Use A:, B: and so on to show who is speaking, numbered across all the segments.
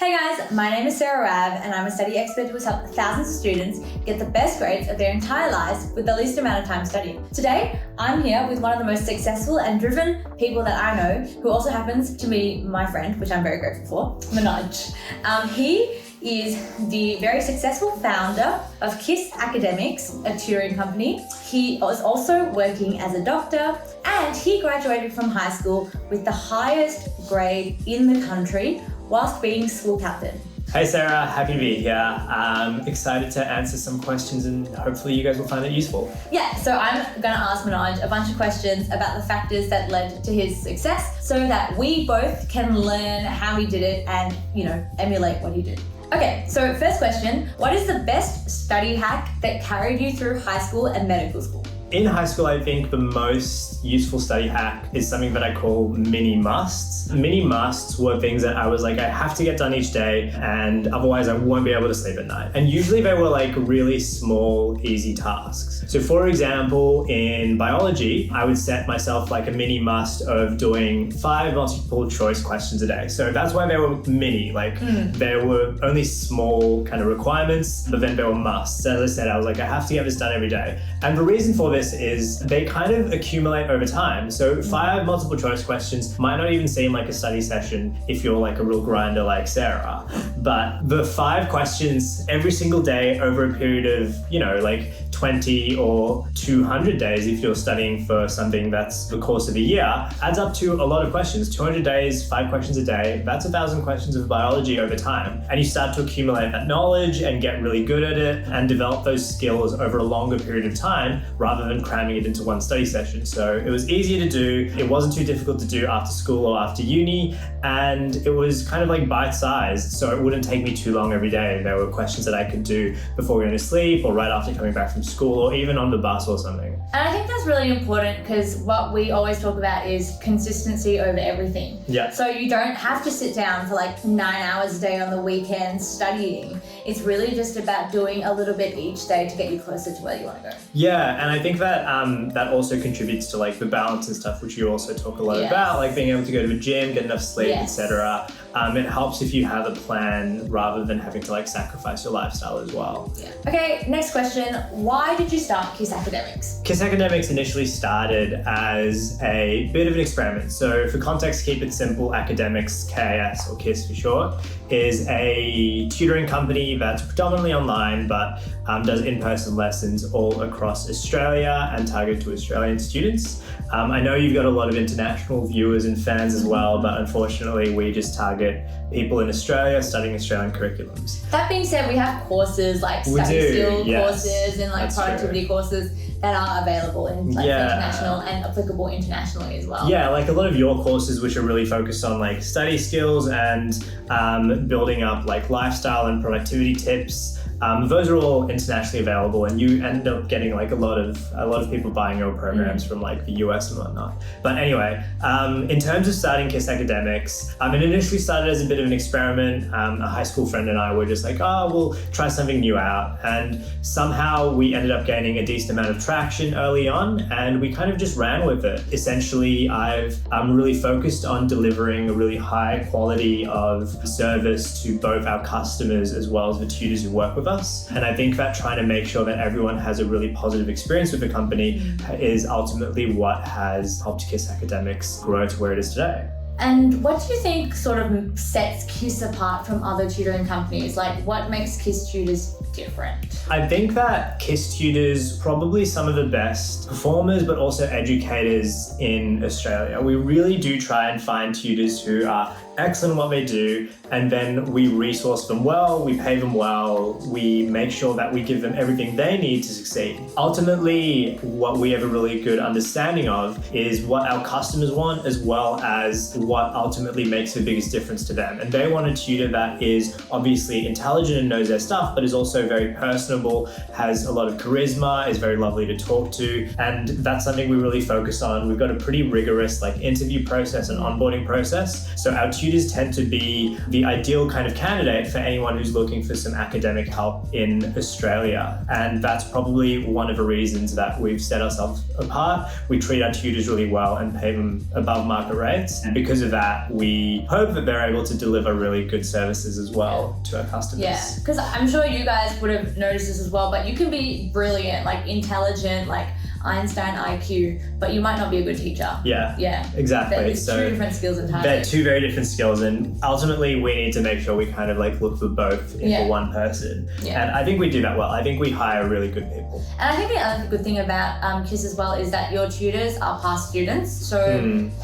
A: Hey guys, my name is Sarah Rav and I'm a study expert who has helped thousands of students get the best grades of their entire lives with the least amount of time studying. Today, I'm here with one of the most successful and driven people that I know, who also happens to be my friend, which I'm very grateful for, Manoj. He is the very successful founder of KISS Academics, a tutoring company. He is also working as a doctor, and he graduated from high school with the highest grade in the country whilst being school captain.
B: Hey Sarah, happy to be here. I'm excited to answer some questions and hopefully you guys will find it useful.
A: Yeah, so I'm gonna ask Manoj a bunch of questions about the factors that led to his success so that we both can learn how he did it and, emulate what he did. Okay, so first question, what is the best study hack that carried you through high school and medical school?
B: In high school, I think the most useful study hack is something that I call mini musts. Mini musts were things that I was like, I have to get done each day and otherwise I won't be able to sleep at night. And usually they were like really small, easy tasks. So for example, in biology, I would set myself like a mini must of doing 5 multiple choice questions a day. So that's why they were mini, there were only small kind of requirements, but then there were musts. As I said, I was like, I have to get this done every day. And the reason for this is they kind of accumulate over time. So 5 multiple choice questions might not even seem like a study session if you're like a real grinder like Sarah, but the 5 questions every single day over a period of, 20 or 200 days if you're studying for something that's the course of a year, adds up to a lot of questions. 200 days, 5 questions a day, that's 1,000 questions of biology over time. And you start to accumulate that knowledge and get really good at it and develop those skills over a longer period of time rather than cramming it into one study session. So it was easy to do, it wasn't too difficult to do after school or after uni, and it was kind of like bite-sized, so it wouldn't take me too long every day. There were questions that I could do before going to sleep or right after coming back from school or even on the bus or something.
A: And I think that's really important because what we always talk about is consistency over everything.
B: Yeah.
A: So you don't have to sit down for like 9 hours a day on the weekend studying. It's really just about doing a little bit each day to get you closer to where you want to go.
B: Yeah, and I think that that also contributes to like the balance and stuff, which you also talk a lot about, like being able to go to the gym, get enough sleep, etc. It helps if you have a plan rather than having to like sacrifice your lifestyle as well.
A: Yeah. Okay, next question. Why did you start KISS Academics?
B: KISS Academics initially started as a bit of an experiment. So for context, keep it simple, Academics, KIS or KISS for short, is a tutoring company that's predominantly online but does in-person lessons all across Australia and targeted to Australian students. I know you've got a lot of international viewers and fans as well, but unfortunately we just target people in Australia studying Australian curriculums.
A: That being said, we have courses like study skill courses and like productivity courses that are available in international and applicable internationally as well. Yeah,
B: like a lot of your courses which are really focused on like study skills and building up like lifestyle and productivity tips. Those are all internationally available, and you end up getting like a lot of people buying your programs from like the US and whatnot. But anyway, in terms of starting KISS Academics, it initially started as a bit of an experiment. A high school friend and I were just like, we'll try something new out, and somehow we ended up gaining a decent amount of traction early on, and we kind of just ran with it. Essentially, I'm really focused on delivering a really high quality of service to both our customers as well as the tutors who work with us. And I think that trying to make sure that everyone has a really positive experience with the company is ultimately what has helped KISS Academics grow to where it is today.
A: And what do you think sort of sets KISS apart from other tutoring companies? Like what makes KISS Tutors different?
B: I think that KISS Tutors probably some of the best performers but also educators in Australia. We really do try and find tutors who are excellent at what they do, and then we resource them well, we pay them well, we make sure that we give them everything they need to succeed. Ultimately, what we have a really good understanding of is what our customers want as well as what ultimately makes the biggest difference to them. And they want a tutor that is obviously intelligent and knows their stuff, but is also very personable, has a lot of charisma, is very lovely to talk to, and that's something we really focus on. We've got a pretty rigorous interview process and onboarding process. So our tutors tend to be the the ideal kind of candidate for anyone who's looking for some academic help in Australia. And that's probably one of the reasons that we've set ourselves apart. We treat our tutors really well and pay them above market rates. And because of that, we hope that they're able to deliver really good services as well to our customers.
A: Yeah, because I'm sure you guys would have noticed this as well, but you can be brilliant, like intelligent, like Einstein IQ, but you might not be a good teacher.
B: Yeah, exactly.
A: It's two different skills entirely.
B: They're two very different skills, and ultimately we need to make sure we kind of like look for both into one person. And I think we do that well. I think we hire really good people.
A: And I think the other good thing about KISS as well is that your tutors are past students, so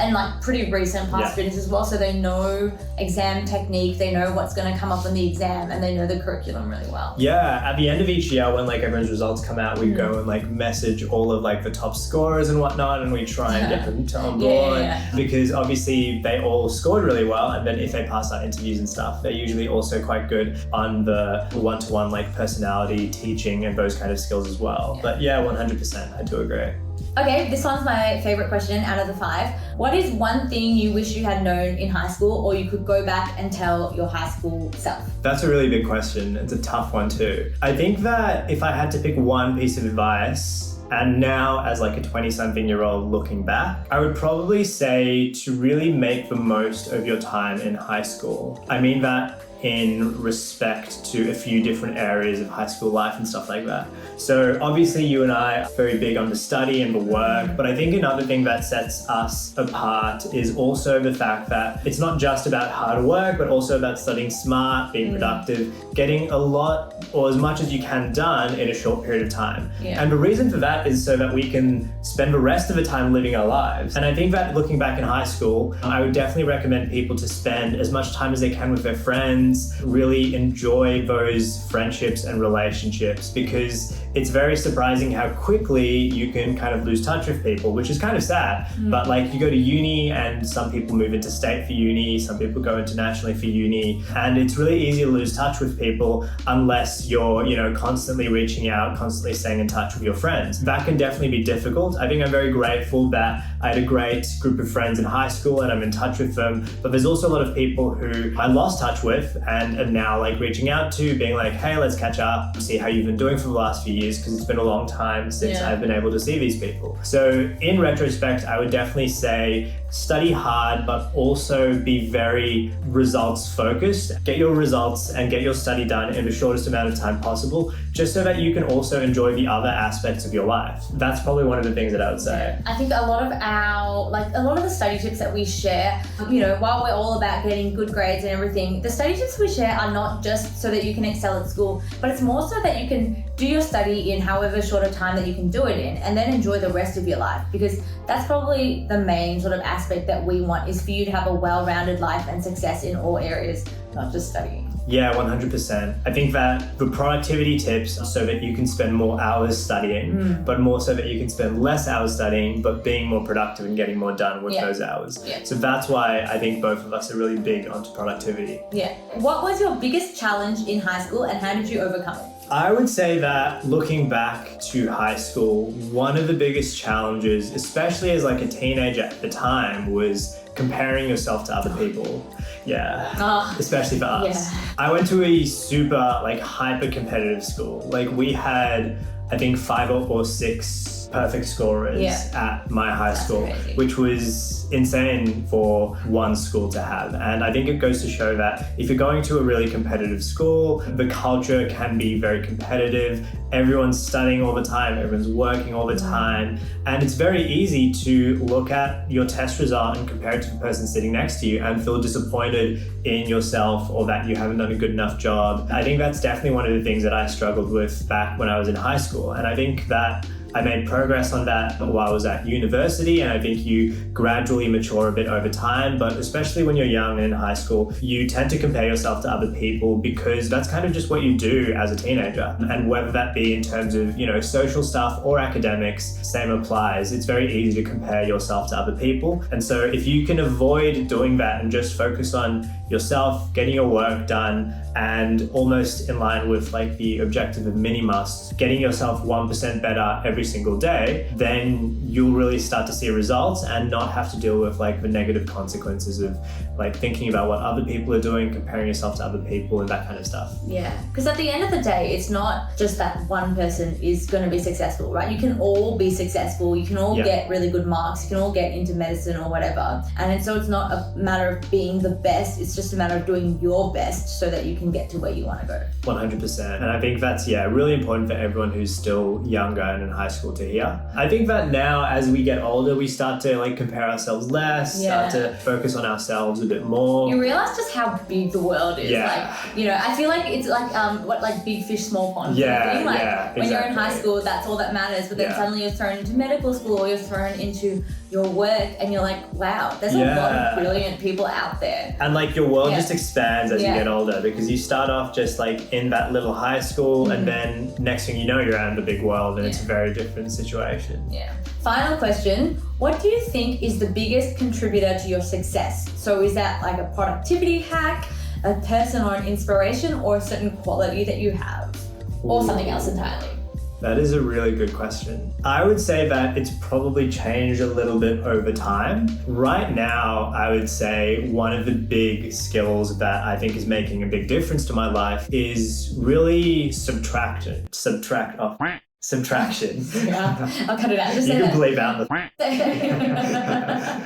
A: and like pretty recent past students as well, so they know exam technique, they know what's going to come up on the exam, and they know the curriculum really well.
B: Yeah, at the end of each year when like everyone's results come out, we go and like message all of like the top scorers and whatnot, and we try and get them to on board because obviously they all scored really well, and then if they pass our interviews and stuff, they're usually also quite good on the one-to-one like personality, teaching, and those kind of skills as well. But yeah, 100%, I do agree.
A: Okay, this one's my favorite question out of the 5. What is one thing you wish you had known in high school, or you could go back and tell your high school self?
B: That's a really big question. It's a tough one too. I think that if I had to pick one piece of advice, and now as like a 20-something-year-old looking back, I would probably say to really make the most of your time in high school. I mean that in respect to a few different areas of high school life and stuff like that. So obviously you and I are very big on the study and the work, but I think another thing that sets us apart is also the fact that it's not just about hard work, but also about studying smart, being productive, getting a lot or as much as you can done in a short period of time. And the reason for that is so that we can spend the rest of the time living our lives. And I think that looking back in high school, I would definitely recommend people to spend as much time as they can with their friends, really enjoy those friendships and relationships, because it's very surprising how quickly you can kind of lose touch with people, which is kind of sad. But like you go to uni and some people move into state for uni, some people go internationally for uni, and it's really easy to lose touch with people unless you're, you know, constantly reaching out, constantly staying in touch with your friends. That can definitely be difficult. I think I'm very grateful that I had a great group of friends in high school and I'm in touch with them, but there's also a lot of people who I lost touch with and am now like reaching out to, being like, hey, let's catch up, see how you've been doing for the last few years, because it's been a long time since I've been able to see these people. So in retrospect, I would definitely say study hard, but also be very results focused. Get your results and get your study done in the shortest amount of time possible, just so that you can also enjoy the other aspects of your life. That's probably one of the things that I would say.
A: I think a lot of the study tips that we share, you know, while we're all about getting good grades and everything, the study tips we share are not just so that you can excel at school, but it's more so that you can do your study in however short a time that you can do it in, and then enjoy the rest of your life, because that's probably the main sort of aspect that we want, is for you to have a well-rounded life and success in all areas, not just studying.
B: Yeah, 100%. I think that the productivity tips are so that you can spend more hours studying, but more so that you can spend less hours studying, but being more productive and getting more done with those hours. So that's why I think both of us are really big onto productivity.
A: What was your biggest challenge in high school and how did you overcome it?
B: I would say that looking back to high school, one of the biggest challenges, especially as like a teenager at the time, was comparing yourself to other people. Especially for us. I went to a super like hyper competitive school. Like we had, I think 5 or 6 perfect scorers at my high school, which was insane for one school to have. And I think it goes to show that if you're going to a really competitive school, the culture can be very competitive. Everyone's studying all the time, everyone's working all the time, and it's very easy to look at your test result and compare it to the person sitting next to you and feel disappointed in yourself or that you haven't done a good enough job. I think that's definitely one of the things that I struggled with back when I was in high school, and I think that I made progress on that while I was at university, and I think you gradually mature a bit over time, but especially when you're young and in high school, you tend to compare yourself to other people because that's kind of just what you do as a teenager. And whether that be in terms of, you know, social stuff or academics, same applies. It's very easy to compare yourself to other people. And so if you can avoid doing that and just focus on yourself, getting your work done, and almost in line with like the objective of mini musts, getting yourself 1% better every every single day, then you'll really start to see results and not have to deal with like the negative consequences of like thinking about what other people are doing, comparing yourself to other people and that kind of stuff.
A: Yeah, because at the end of the day, it's not just that one person is going to be successful, right? You can all be successful. You can all get really good marks. You can all get into medicine or whatever. And so it's not a matter of being the best. It's just a matter of doing your best so that you can get to where you want to go.
B: 100%. And I think that's, really important for everyone who's still younger and in high school to hear. I think that now as we get older, we start to like compare ourselves less, start to focus on ourselves a bit more.
A: You realize just how big the world is. Like, you know, I feel like it's like big fish, small pond. Thing. Like when you're in high school, that's all that matters. But then suddenly you're thrown into medical school or you're thrown into your work and you're like, wow, there's a lot of brilliant people out there.
B: And like your world just expands as you get older, because you start off just like in that little high school and then next thing you know, you're out in the big world and it's a very different situation.
A: Yeah. Final question. What do you think is the biggest contributor to your success? So is that like a productivity hack, a person or an inspiration, or a certain quality that you have, or something else entirely?
B: That is a really good question. I would say that it's probably changed a little bit over time. Right now, I would say one of the big skills that I think is making a big difference to my life is really subtraction.
A: Yeah, I'll cut it out. Just
B: you can bleep out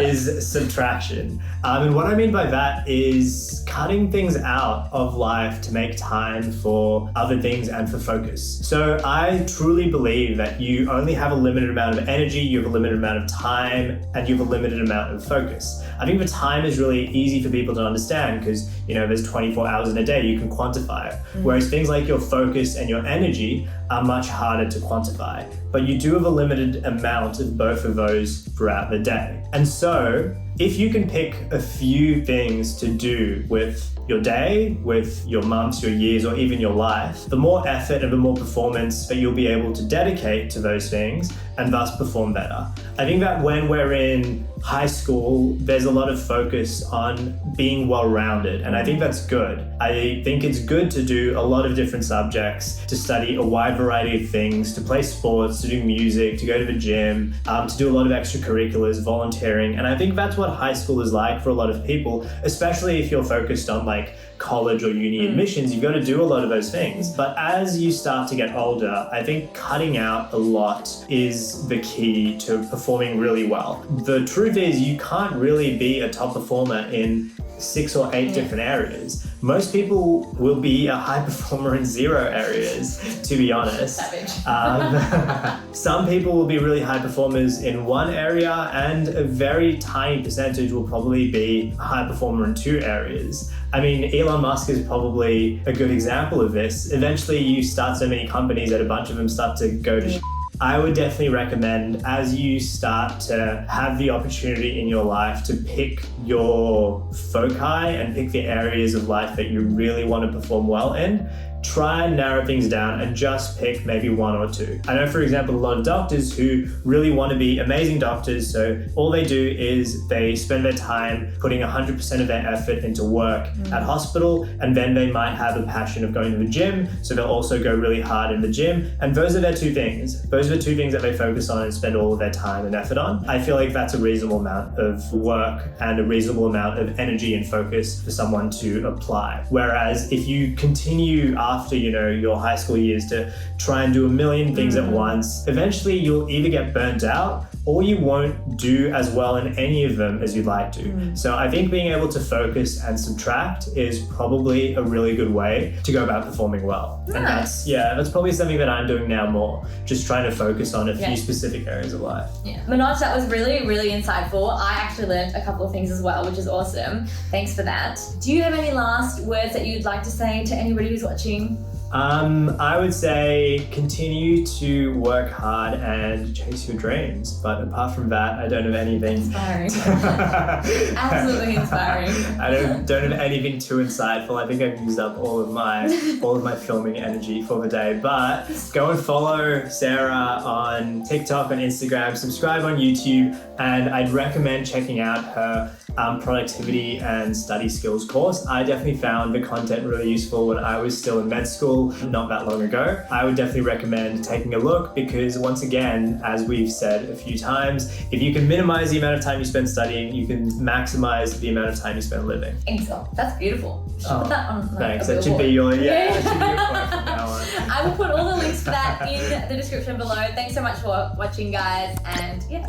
B: is subtraction. And what I mean by that is cutting things out of life to make time for other things and for focus. So I truly believe that you only have a limited amount of energy, you have a limited amount of time, and you have a limited amount of focus. I think the time is really easy for people to understand because, you know, there's 24 hours in a day, you can quantify it. Whereas things like your focus and your energy are much harder to quantify. But you do have a limited amount of both of those throughout the day. And so if you can pick a few things to do with your day, with your months, your years, or even your life, the more effort and the more performance that you'll be able to dedicate to those things and thus perform better. I think that when we're in high school, there's a lot of focus on being well-rounded, and I think that's good. I think it's good to do a lot of different subjects, to study a wide variety of things, to play sports, to do music, to go to the gym, to do a lot of extracurriculars, volunteering, and I think that's what high school is like for a lot of people, especially if you're focused on like college or uni admissions. You've got to do a lot of those things. But as you start to get older, I think cutting out a lot is the key to performing really well. The truth is you can't really be a top performer in 6 or 8 different areas. Most people will be a high performer in 0 areas, to be honest. Some people will be really high performers in 1 area, and a very tiny percentage will probably be a high performer in 2 areas. I mean, Elon Musk is probably a good example of this. Eventually you start so many companies that a bunch of them start to go to I would definitely recommend, as you start to have the opportunity in your life to pick your foci and pick the areas of life that you really want to perform well in, try and narrow things down and just pick maybe 1 or 2. I know, for example, a lot of doctors who really want to be amazing doctors, so all they do is they spend their time putting 100% of their effort into work at hospital, and then they might have a passion of going to the gym, so they'll also go really hard in the gym, and those are their 2 things. Those are the 2 things that they focus on and spend all of their time and effort on. I feel like that's a reasonable amount of work and a reasonable amount of energy and focus for someone to apply. Whereas if you continue after, you know, your high school years to try and do a million things at once, eventually you'll either get burnt out or you won't do as well in any of them as you'd like to. So I think being able to focus and subtract is probably a really good way to go about performing well.
A: Nice.
B: And that's probably something that I'm doing now more, just trying to focus on a few specific areas of life.
A: Yeah. Manoj, that was really, really insightful. I actually learned a couple of things as well, which is awesome. Thanks for that. Do you have any last words that you'd like to say to anybody who's watching?
B: I would say continue to work hard and chase your dreams. But apart from that, I don't have anything.
A: Inspiring. Absolutely inspiring.
B: I don't have anything too insightful. I think I've used up all of my filming energy for the day. But go and follow Sarah on TikTok and Instagram. Subscribe on YouTube, and I'd recommend checking out her productivity and study skills course. I definitely found the content really useful when I was still in med school not that long ago. I would definitely recommend taking a look because once again, as we've said a few times, if you can minimize the amount of time you spend studying, you can maximize the amount of time you spend living.
A: Excellent. That's beautiful. You should put that on
B: Thanks.
A: a
B: That should be
A: billboard.
B: your that should be your quote from now on.
A: I will put all the links for that in the description below. Thanks so much for watching, guys, and yeah.